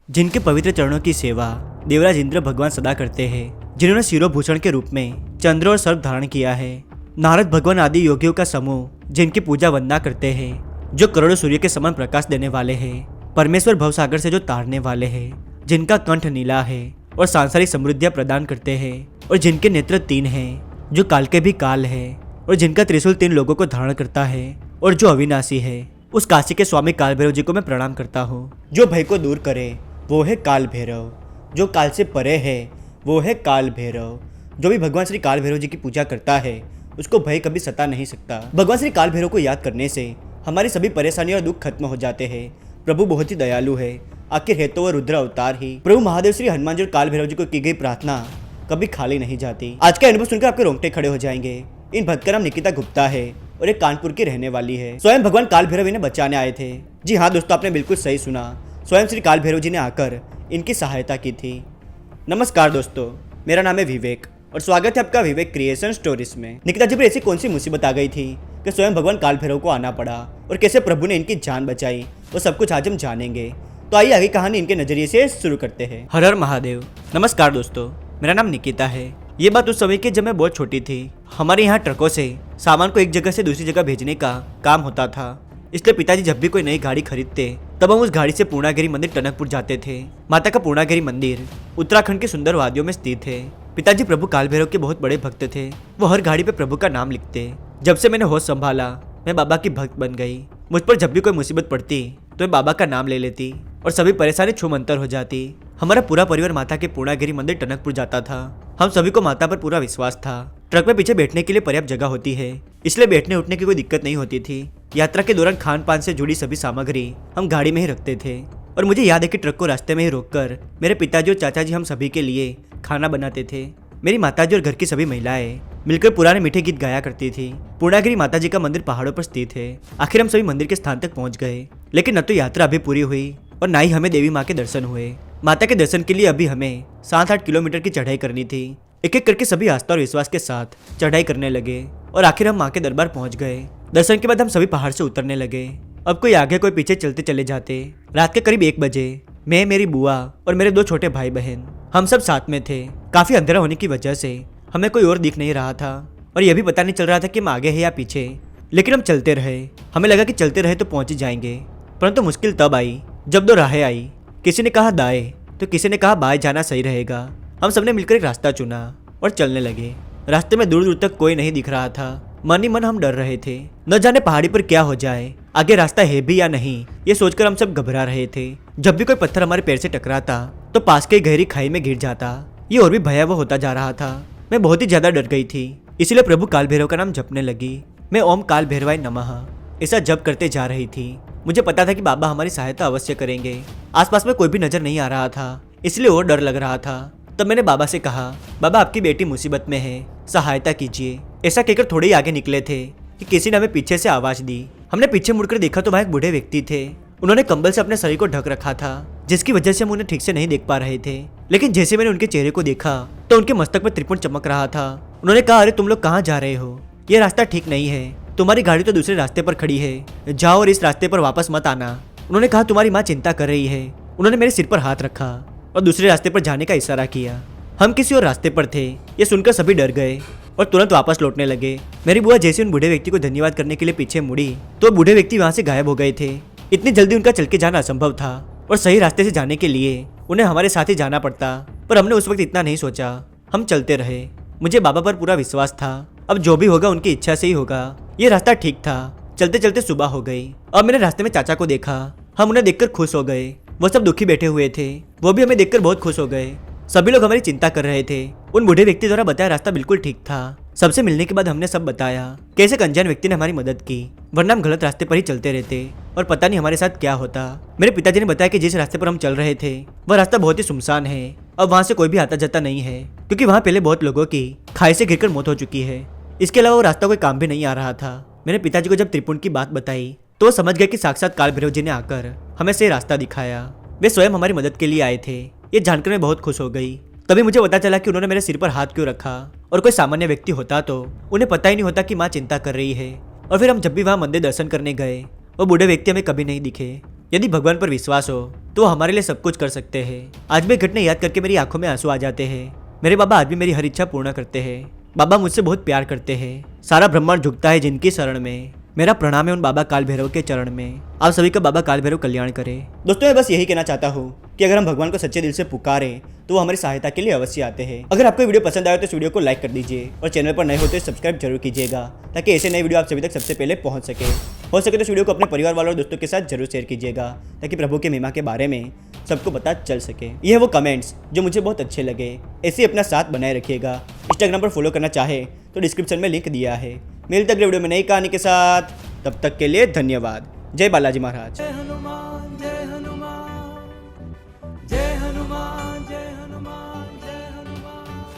जिनके पवित्र चरणों की सेवा देवराज इंद्र भगवान सदा करते हैं, जिन्होंने शिरोभूषण के रूप में चंद्र और सर्प धारण किया है। नारद भगवान आदि योगियों का समूह जिनकी पूजा वंदना करते हैं, जो करोड़ों सूर्य के समान प्रकाश देने वाले हैं, परमेश्वर भवसागर से जो तारने वाले हैं, जिनका कंठ नीला है और सांसारिक समृद्धियां प्रदान करते हैं, और जिनके नेत्र 3 हैं, जो काल के भी काल है, और जिनका त्रिशूल 3 लोगों को धारण करता है, और जो अविनाशी है, उस काशी के स्वामी काल भैरव जी को मैं प्रणाम करता हूँ। जो भय को दूर करे वो है काल भैरव, जो काल से परे है वो है काल भैरव। जो भी भगवान श्री काल भैरव जी की पूजा करता है उसको भय कभी सता नहीं सकता। भगवान श्री काल भैरव को याद करने से हमारी सभी परेशानी और दुख खत्म हो जाते हैं। प्रभु बहुत ही दयालु है, आखिर है तो वह रुद्र अवतार ही। प्रभु महादेव श्री हनुमान जी और काल भैरव जी को की गई प्रार्थना कभी खाली नहीं जाती। आज का अनुभव सुनकर आपके रोंगटे खड़े हो जाएंगे। इन भक्त का नाम निकिता गुप्ता है और एक कानपुर की रहने वाली है। स्वयं भगवान काल भैरव इन्हें बचाने आए थे। जी हाँ दोस्तों, आपने बिल्कुल सही सुना, स्वयं श्री काल भैरव जी ने आकर इनकी सहायता की थी। नमस्कार दोस्तों, मेरा नाम है विवेक और स्वागत है आपका विवेक क्रिएशन स्टोरीज में। निकिता जी पर ऐसी कौन सी मुसीबत आ गई थी कि स्वयं भगवान काल भैरव को आना पड़ा और कैसे प्रभु ने इनकी जान बचाई, वो सब कुछ आज हम जानेंगे। तो आइए आगे कहानी इनके नजरिए से शुरू करते हैं। हर हर महादेव। नमस्कार दोस्तों, मेरा नाम निकिता है। ये बात उस समय की जब मैं बहुत छोटी थी। हमारे यहाँ ट्रकों से सामान को एक जगह से दूसरी जगह भेजने का काम होता था, इसलिए पिताजी जब भी कोई नई गाड़ी खरीदते तब हम उस गाड़ी से पूर्णागिरी मंदिर टनकपुर जाते थे। माता का पूर्णागिरी मंदिर उत्तराखंड के सुंदर वादियों में स्थित है। पिताजी प्रभु काल भैरव के बहुत बड़े भक्त थे। वो हर गाड़ी पे प्रभु का नाम लिखते। जब से मैंने होश संभाला मैं बाबा की भक्त बन गई। मुझ पर जब भी कोई मुसीबत पड़ती तो मैं बाबा का नाम ले लेती और सभी परेशानी छूमंतर हो जाती। हमारा पूरा परिवार माता के पूर्णागिरी मंदिर टनकपुर जाता था। हम सभी को माता पर पूरा विश्वास था। ट्रक में पीछे बैठने के लिए पर्याप्त जगह होती है, इसलिए बैठने उठने की कोई दिक्कत नहीं होती थी। यात्रा के दौरान खान पान से जुड़ी सभी सामग्री हम गाड़ी में ही रखते थे और मुझे याद है कि ट्रक को रास्ते में ही रोककर मेरे पिताजी और चाचा जी हम सभी के लिए खाना बनाते थे। मेरी माताजी और घर की सभी महिलाएं मिलकर पुराने मीठे गीत गाया करती थी। पूर्णागिरी माता जी का मंदिर पहाड़ों पर स्थित है। आखिर हम सभी मंदिर के स्थान तक पहुंच गए, लेकिन न तो यात्रा अभी पूरी हुई और न ही हमें देवी माँ के दर्शन हुए। माता के दर्शन के लिए अभी हमें 7-8 किलोमीटर की चढ़ाई करनी थी। एक एक करके सभी आस्था और विश्वास के साथ चढ़ाई करने लगे और आखिर हम माँ के दरबार पहुंच गए। दर्शन के बाद हम सभी पहाड़ से उतरने लगे। अब कोई आगे कोई पीछे चलते चले जाते। रात के करीब 1 बजे मैं, मेरी बुआ और मेरे 2 छोटे भाई बहन हम सब साथ में थे। काफी अंधेरा होने की वजह से हमें कोई और दिख नहीं रहा था और यह भी पता नहीं चल रहा था कि हम आगे है या पीछे, लेकिन हम चलते रहे। हमें लगा कि चलते रहे तो पहुंच ही जाएंगे, परंतु मुश्किल तब आई जब 2 राहें आई। किसी ने कहा दाएं तो किसी ने कहा बाएं जाना सही रहेगा। हम सबने मिलकर एक रास्ता चुना और चलने लगे। रास्ते में दूर दूर तक कोई नहीं दिख रहा था। मन ही मन हम डर रहे थे, न जाने पहाड़ी पर क्या हो जाए, आगे रास्ता है भी या नहीं, ये सोचकर हम सब घबरा रहे थे। जब भी कोई पत्थर हमारे पैर से टकराता तो पास के गहरी खाई में गिर जाता। ये और भी भयावह होता जा रहा था। मैं बहुत ही ज्यादा डर गई थी, इसलिए प्रभु काल भैरव का नाम जपने लगी। मैं ओम काल भैरवाय नमः ऐसा जप करते जा रही थी। मुझे पता था कि बाबा हमारी सहायता अवश्य करेंगे। आसपास में कोई भी नजर नहीं आ रहा था, इसलिए और डर लग रहा था। तब मैंने बाबा से कहा, बाबा आपकी बेटी मुसीबत में है, सहायता कीजिए। ऐसा कहकर थोड़े ही आगे निकले थे कि किसी ने हमें पीछे से आवाज दी। हमने पीछे मुड़कर देखा तो वहाँ एक बूढ़े व्यक्ति थे। उन्होंने कंबल से अपने शरीर को ढक रखा था, जिसकी वजह से हम उन्हें ठीक से नहीं देख पा रहे थे। लेकिन जैसे मैंने उनके चेहरे को देखा तो उनके मस्तक पर त्रिपुण चमक रहा था। उन्होंने कहा, अरे तुम लोग कहाँ जा रहे हो, ये रास्ता ठीक नहीं है, तुम्हारी गाड़ी तो दूसरे रास्ते पर खड़ी है, जाओ और इस रास्ते पर वापस मत आना। उन्होंने कहा, तुम्हारी माँ चिंता कर रही है। उन्होंने मेरे सिर पर हाथ रखा और दूसरे रास्ते पर जाने का इशारा किया। हम किसी और रास्ते पर थे। ये सुनकर सभी डर गए और तुरंत वापस लौटने लगे। मेरी बुआ जैसे उन बूढ़े व्यक्ति को धन्यवाद करने के लिए पीछे मुड़ी तो बूढ़े व्यक्ति वहां से गायब हो गए थे। इतनी जल्दी उनका चल के जाना असंभव था और सही रास्ते से जाने के लिए उन्हें हमारे साथ ही जाना पड़ता, पर हमने उस वक्त इतना नहीं सोचा। हम चलते रहे। मुझे बाबा पर पूरा विश्वास था, अब जो भी होगा उनकी इच्छा से ही होगा। ये रास्ता ठीक था। चलते चलते सुबह हो गई। अब मैंने रास्ते में चाचा को देखा। हम उन्हें देखकर खुश हो गए। वो सब दुखी बैठे हुए थे, वो भी हमें देखकर बहुत खुश हो गए। सभी लोग हमारी चिंता कर रहे थे। उन बूढ़े व्यक्ति द्वारा बताया रास्ता बिल्कुल ठीक था। सबसे मिलने के बाद हमने सब बताया कैसे एक अनजान व्यक्ति ने हमारी मदद की, वरना हम गलत रास्ते पर ही चलते रहते और पता नहीं हमारे साथ क्या होता। मेरे पिताजी ने बताया कि जिस रास्ते पर हम चल रहे थे वह रास्ता बहुत ही सुनसान है। अब वहाँ से कोई भी आता जाता नहीं है, क्योंकि वहाँ पहले बहुत लोगों की खाई से गिरकर मौत हो चुकी है। इसके अलावा वो रास्ता कोई काम भी नहीं आ रहा था। मेरे पिताजी को जब त्रिपुण की बात बताई तो वो समझ गए कि साक्षात काल भैरव जी ने आकर हमें सही रास्ता दिखाया। वे स्वयं हमारी मदद के लिए आए थे। ये जानकर मैं बहुत खुश हो गई। तभी मुझे पता चला कि उन्होंने मेरे सिर पर हाथ क्यों रखा, और कोई सामान्य व्यक्ति होता तो उन्हें पता ही नहीं होता कि माँ चिंता कर रही है। और फिर हम जब भी वहाँ मंदिर दर्शन करने गए वो बूढ़े व्यक्ति हमें कभी नहीं दिखे। यदि भगवान पर विश्वास हो तो वो हमारे लिए सब कुछ कर सकते हैं। आज भी घटना याद करके मेरी आंखों में आंसू आ जाते हैं। मेरे बाबा आज भी मेरी हर इच्छा पूर्ण करते हैं। बाबा मुझसे बहुत प्यार करते हैं। सारा ब्रह्मांड झुकता है जिनकी शरण में। मेरा प्रणाम है उन बाबा काल भैरव के चरण में। आप सभी का बाबा काल भैरव कल्याण करे। दोस्तों मैं बस यही कहना चाहता हूँ कि अगर हम भगवान को सच्चे दिल से पुकारें तो वो हमारी सहायता के लिए अवश्य आते हैं। अगर आपको वीडियो पसंद आया तो इस वीडियो को लाइक कर दीजिए और चैनल पर नए हो तो सब्सक्राइब जरूर कीजिएगा ताकि ऐसे नए वीडियो आप सभी तक सबसे पहले पहुंच सके। हो सके तो इस वीडियो को अपने परिवार वालों और दोस्तों के साथ जरूर शेयर कीजिएगा ताकि प्रभु की महिमा के बारे में सबको पता चल सके। ये है वो कमेंट्स जो मुझे बहुत अच्छे लगे। ऐसे अपना साथ बनाए रखिएगा। इंस्टाग्राम पर फॉलो करना चाहे तो डिस्क्रिप्शन में लिंक दिया है। मिलते अगले वीडियो में नई कहानी के साथ, तब तक के लिए धन्यवाद। जय बालाजी महाराज।